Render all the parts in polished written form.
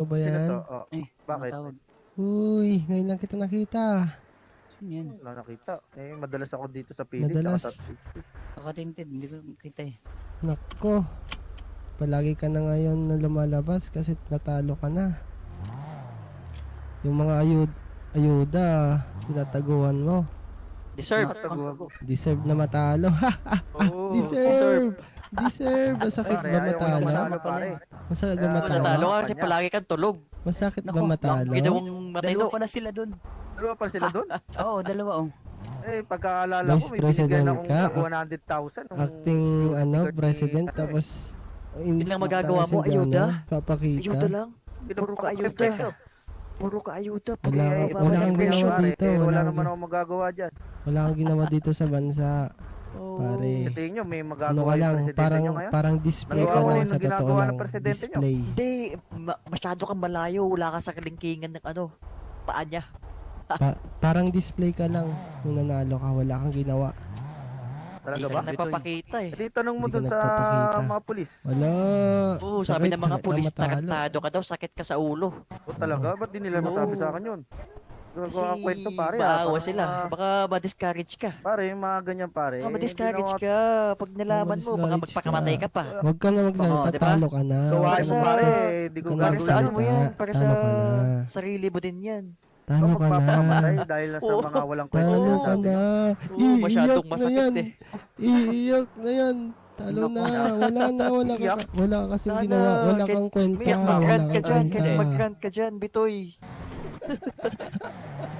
Ito ba Sino yan? to? Oh, bakit? Tawag. Uy, ngayon lang kita nakita. Sino yan? Wala nakita. Eh, madalas ako dito sa pili. Madalas. Tsaka sa... Nakatinted, hindi ko kita eh. Nako. Palagi ka na ngayon na lumalabas kasi natalo ka na. Yung mga ayuda, tinataguan mo. Deserve. Nakatago ako. Deserve na matalo. Oo, Deserve! Deserve! Masakit Pare, ba ayaw ko na matalo? matalo, pare. Masakit ba Kaya Natalo matalo? ka kasi palagi kang tulog. Masakit ba Nako, matalo? Ginawang Dalawa matino. pala sila dun. Dalawa pa sila doon? Oo, dalawa oh. Eh, pagkaalala ko, Vice may President binigyan akong ka, 100,000. nung Acting security president ni- tapos Yun lang magagawa mo, ayuda? Papakita. Ayuda lang. Pinapakita Puro ka ayuda. Puro ka ayuda. Wala Eh, kang- iba wala ba kang yung ginawa pare? dito, Eh, wala wala kang- naman akong magagawa dyan. Wala kang ginawa dito sa bansa. Pare. Sa tingin nyo, may Ano magagawa ka yung lang, presidente parang nyo ngayon? parang display Nagawa ka ko lang yung sa totoo ginagawa ng lang. presidente nyo. Display. Hindi, masyado kang malayo. Wala ka sa kalingkingan ng paa niya. Parang display ka lang. Nung nanalo ka, wala kang ginawa. Talaga Hindi ba? ka nagpapakita eh. Hindi, tanong mo Hindi ka dun sa nagpapakita. mga pulis. Wala. Oo, sabi ng mga sakit pulis, na matalo. tarantado ka daw, sakit ka sa ulo. O talaga? Ba't di nila masabi sa akin yun? Kasi Gagawa ang kwento, pare. maawa Parang sila. mga- Baka ma-discourage ka. Pare, yung mga ganyan, pare. Baka ma-discourage hindi na ka. Pag nalaman mo, baka Ma-discourage magpakamatay ka pa. Huwag ka na magsalita, Oo, diba? talo ka na. Gawa Huwag ka mo, na pare. magsalita. Di ko Huwag ka na Para gagawin. sa ano mo magsalita. yan? Para sa Talo ka na. sarili mo din yan. Talo ka na. Magpapamatay dahil lang sa Oo. mga walang kwento. Talo ka sinasabi na. nyo. Oo, masyadong Iiyak na masakit yan. eh. Iiyak na yan. Talo na. Wala na. Wala ka kasing ginawa. Wala kang kwenta. umiyak ka. Wala Mag-rant ka kang dyan. kwenta. Mag-rant ka dyan, Bitoy.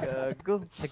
Gago.